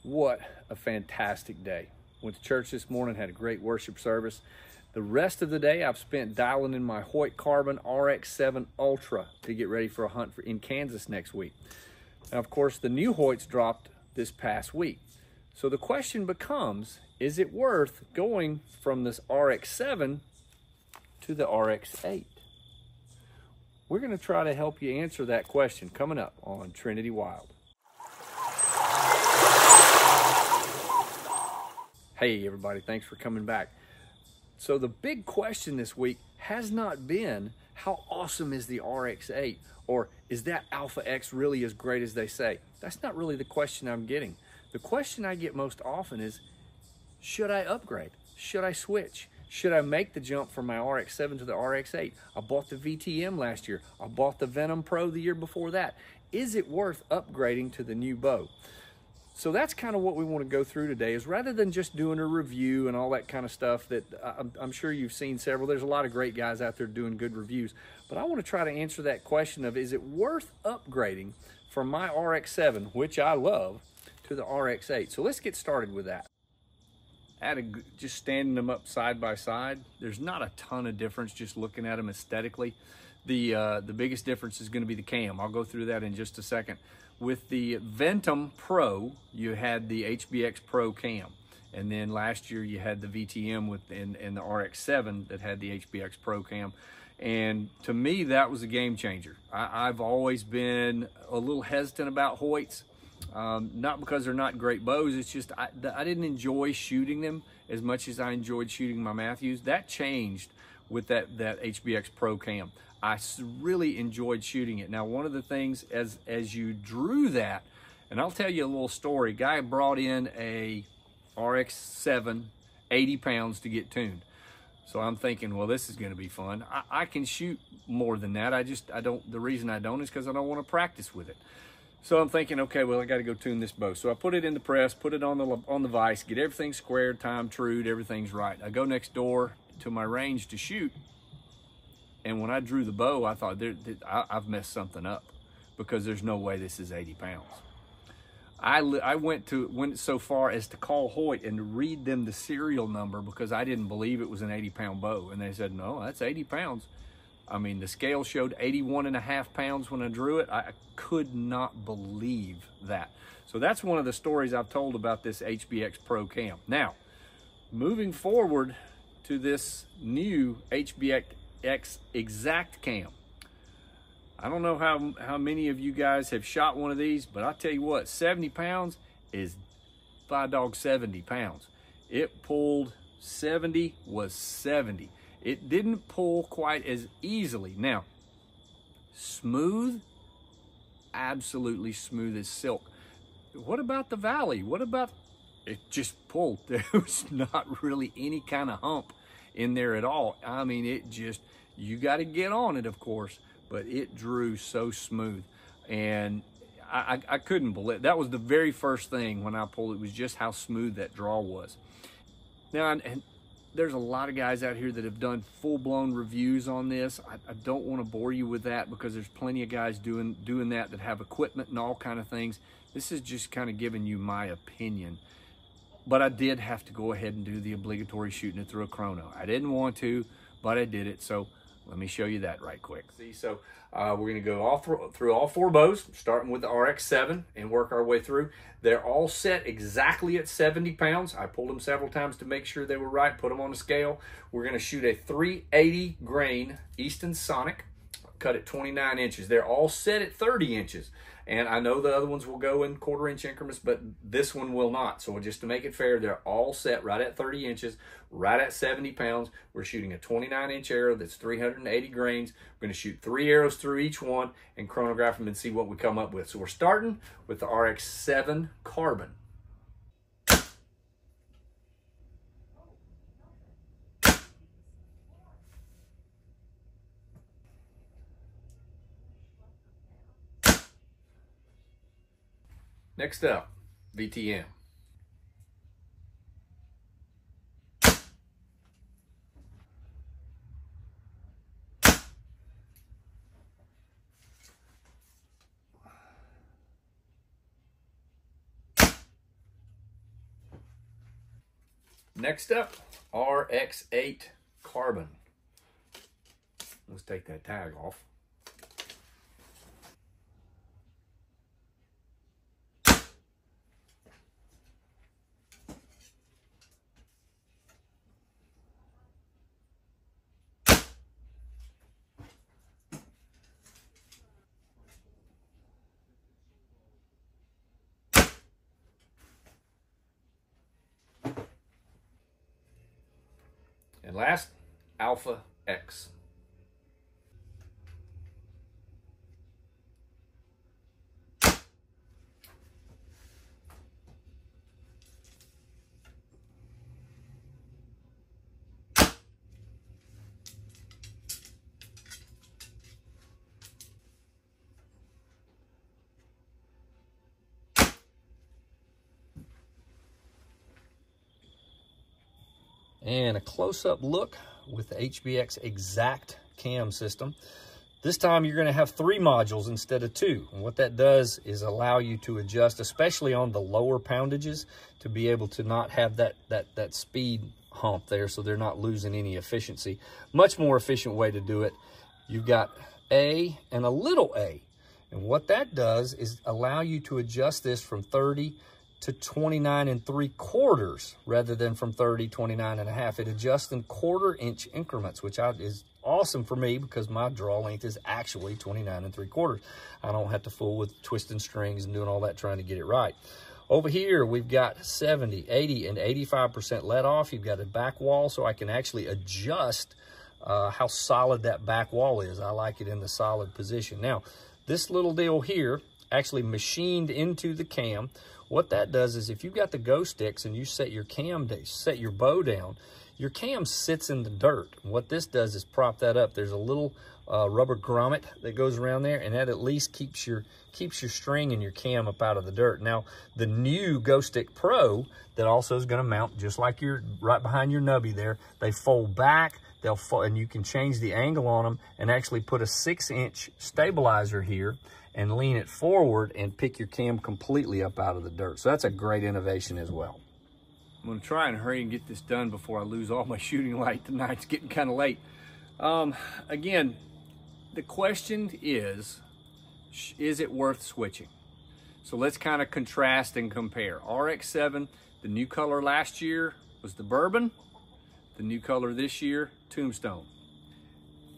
What a fantastic day. Went to church this morning, had a great worship service. The rest of the day I've spent dialing in my Hoyt Carbon RX7 Ultra to get ready for a hunt in Kansas next week. Now, of course, the new Hoyts dropped this past week. So the question becomes, is it worth going from this RX7 to the RX8? We're going to try to help you answer that question coming up on Trinity Wild. Hey everybody, thanks for coming back. So the big question this week has not been how awesome is the RX8 or is that Alpha X really as great as they say? That's not really the question I'm getting. The question I get most often is, should I upgrade? Should I switch? Should I make the jump from my RX7 to the RX8? I bought the VTM last year. I bought the Venom Pro the year before that. Is it worth upgrading to the new bow? So that's kind of what we want to go through today, is rather than just doing a review and all that kind of stuff that I'm sure you've seen several. There's a lot of great guys out there doing good reviews. But I want to try to answer that question of, is it worth upgrading from my RX7, which I love, to the RX8? So let's get started with that. Just standing them up side by side, there's not a ton of difference just looking at them aesthetically. The biggest difference is going to be the cam. I'll go through that in just a second. With the Venom Pro, you had the HBX Pro cam. And then last year you had the VTM and the RX7 that had the HBX Pro cam. And to me, that was a game changer. I've always been a little hesitant about Hoyts. Not because they're not great bows, it's just I didn't enjoy shooting them as much as I enjoyed shooting my Matthews. That changed with that HBX Pro cam. I really enjoyed shooting it. Now, one of the things as you drew that, and I'll tell you a little story. Guy brought in a RX7, 80 pounds to get tuned. So I'm thinking, well, this is going to be fun. I can shoot more than that. The reason I don't is because I don't want to practice with it. So I'm thinking, okay, well, I got to go tune this bow. So I put it in the press, put it on the vise, get everything squared, time trued, everything's right. I go next door to my range to shoot. And when I drew the bow, I thought, I've messed something up because there's no way this is 80 pounds. I went so far as to call Hoyt and read them the serial number because I didn't believe it was an 80-pound bow. And they said, no, that's 80 pounds. I mean, the scale showed 81.5 pounds when I drew it. I could not believe that. So that's one of the stories I've told about this HBX Pro cam. Now, moving forward to this new HBX Exact cam. I don't know how many of you guys have shot one of these, but I'll tell you what, 70 pounds is by dog 70 pounds. It pulled 70 was 70. It didn't pull quite as easily. Now, smooth, absolutely smooth as silk. What about the valley? What about, it just pulled. There was not really any kind of hump in there at all. I mean, it just, you got to get on it, of course, but it drew so smooth. And I couldn't believe it. That was the very first thing when I pulled it, was just how smooth that draw was. Now, and there's a lot of guys out here that have done full-blown reviews on this. I don't want to bore you with that because there's plenty of guys doing that have equipment and all kind of things. This is just kind of giving you my opinion. But I did have to go ahead and do the obligatory shooting it through a chrono. I didn't want to, but I did it. So let me show you that right quick. See, so we're going to go through all four bows, starting with the RX7 and work our way through. They're all set exactly at 70 pounds. I pulled them several times to make sure they were right, put them on a scale. We're going to shoot a 380 grain Easton Sonic, cut at 29 inches. They're all set at 30 inches. And I know the other ones will go in 1/4 inch increments, but this one will not. So just to make it fair, they're all set right at 30 inches, right at 70 pounds. We're shooting a 29-inch arrow that's 380 grains. We're going to shoot 3 arrows through each one and chronograph them and see what we come up with. So we're starting with the RX7 Carbon. Next up, VTM. Next up, RX8 carbon. Let's take that tag off. And last, Alpha X. And a close-up look with the HBX Exact cam system. This time you're going to have 3 modules instead of 2. And what that does is allow you to adjust, especially on the lower poundages, to be able to not have that speed hump there, so they're not losing any efficiency. Much more efficient way to do it. You've got A and a little a. And what that does is allow you to adjust this from 30 to 29 3/4 rather than from 30, 29 1/2. It adjusts in 1/4 inch increments, which is awesome for me because my draw length is actually 29 3/4. I don't have to fool with twisting strings and doing all that trying to get it right. Over here, we've got 70, 80, and 85% let off. You've got a back wall, so I can actually adjust how solid that back wall is. I like it in the solid position. Now, this little deal here actually machined into the cam. What that does is if you've got the go sticks and you set your set your bow down, your cam sits in the dirt. What this does is prop that up. There's a little rubber grommet that goes around there, and that at least keeps your string and your cam up out of the dirt. Now, the new Go Stick Pro that also is going to mount just like you're right behind your nubby there. They fold back. They'll fold, and you can change the angle on them and actually put a 6-inch stabilizer here and lean it forward and pick your cam completely up out of the dirt. So that's a great innovation as well. I'm gonna try and hurry and get this done before I lose all my shooting light tonight. It's getting kind of late. Again, the question is it worth switching? So let's kind of contrast and compare. RX7, the new color last year was the bourbon. The new color this year, tombstone.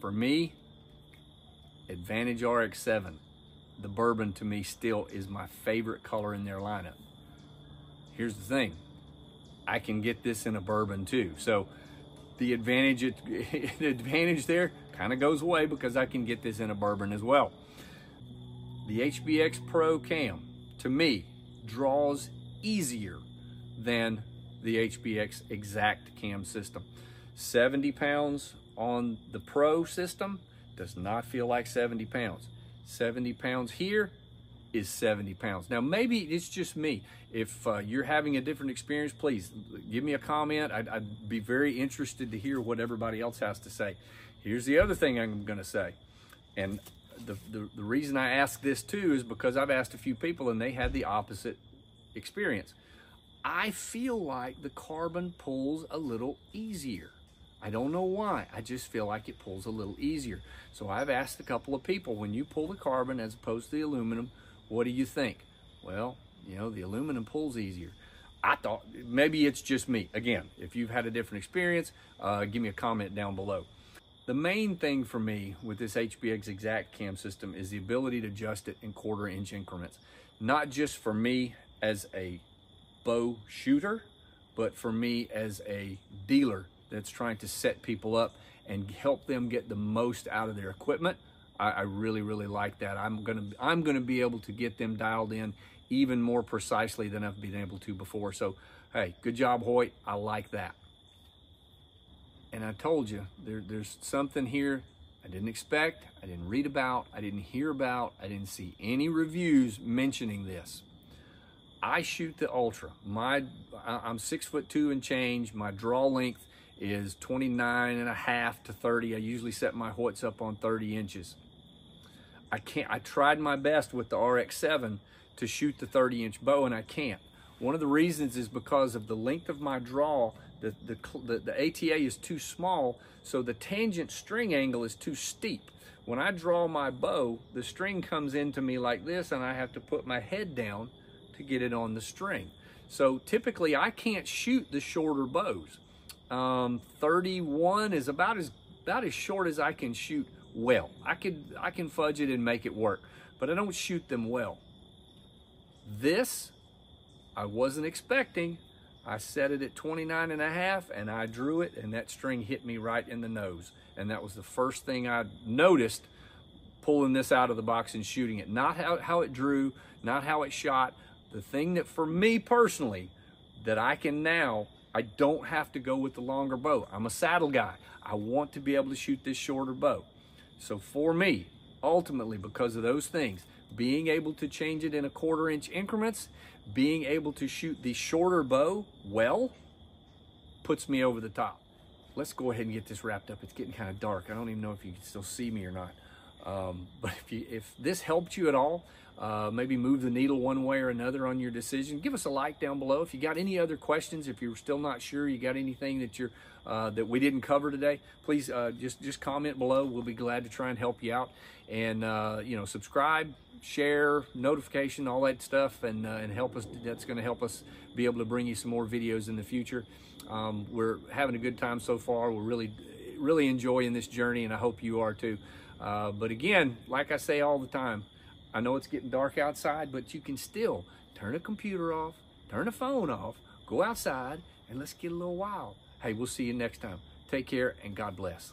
For me, Advantage RX7. The bourbon to me still is my favorite color in their lineup. Here's the thing, I can get this in a bourbon too. So the advantage there kind of goes away because I can get this in a bourbon as well. The HBX Pro cam, to me, draws easier than the HBX Exact cam system. 70 pounds on the Pro system does not feel like 70 pounds. 70 pounds here is 70 pounds. Now, maybe it's just me. If you're having a different experience, please give me a comment. I'd be very interested to hear what everybody else has to say. Here's the other thing I'm gonna say. And the reason I ask this too is because I've asked a few people and they had the opposite experience. I feel like the carbon pulls a little easier. I don't know why, I just feel like it pulls a little easier. So I've asked a couple of people, when you pull the carbon as opposed to the aluminum, what do you think? Well, you know, the aluminum pulls easier. I thought maybe it's just me. Again, if you've had a different experience, give me a comment down below. The main thing for me with this HBX Exact cam system is the ability to adjust it in 1/4 inch increments. Not just for me as a bow shooter, but for me as a dealer that's trying to set people up and help them get the most out of their equipment. I really, really like that. I'm gonna be able to get them dialed in even more precisely than I've been able to before. So, hey, good job, Hoyt. I like that. And I told you, there's something here I didn't expect, I didn't read about, I didn't hear about, I didn't see any reviews mentioning this. I shoot the Ultra. I'm 6'2" and change. My draw length is 29 1/2 to 30. I usually set my Hoyts up on 30 inches. I tried my best with the RX7 to shoot the 30-inch bow, and I can't. One of the reasons is because of the length of my draw the ATA is too small, so the tangent string angle is too steep. When I draw my bow, the string comes into me like this, and I have to put my head down to get it on the string. So typically I can't shoot the shorter bows. 31 is about as short as I can shoot well. I can fudge it and make it work, but I don't shoot them well. This, I wasn't expecting. I set it at 29.5 and I drew it, and that string hit me right in the nose. And that was the first thing I noticed pulling this out of the box and shooting it. Not how it drew, not how it shot. The thing that for me personally, that I don't have to go with the longer bow. I'm a saddle guy. I want to be able to shoot this shorter bow. So for me, ultimately, because of those things, being able to change it in 1/4 inch increments, being able to shoot the shorter bow well, puts me over the top. Let's go ahead and get this wrapped up. It's getting kind of dark. I don't even know if you can still see me or not. But if this helped you at all, maybe move the needle one way or another on your decision, give us a like down below. If you got any other questions, if you're still not sure, you got anything that we didn't cover today, please just comment below. We'll be glad to try and help you out. And you know, subscribe, share, notification, all that stuff, and help us. That's going to help us be able to bring you some more videos in the future. We're having a good time so far. We're really enjoying this journey, and I hope you are too. But again, like I say all the time, I know it's getting dark outside, but you can still turn a computer off, turn a phone off, go outside, and let's get a little wild. Hey, we'll see you next time. Take care, and God bless.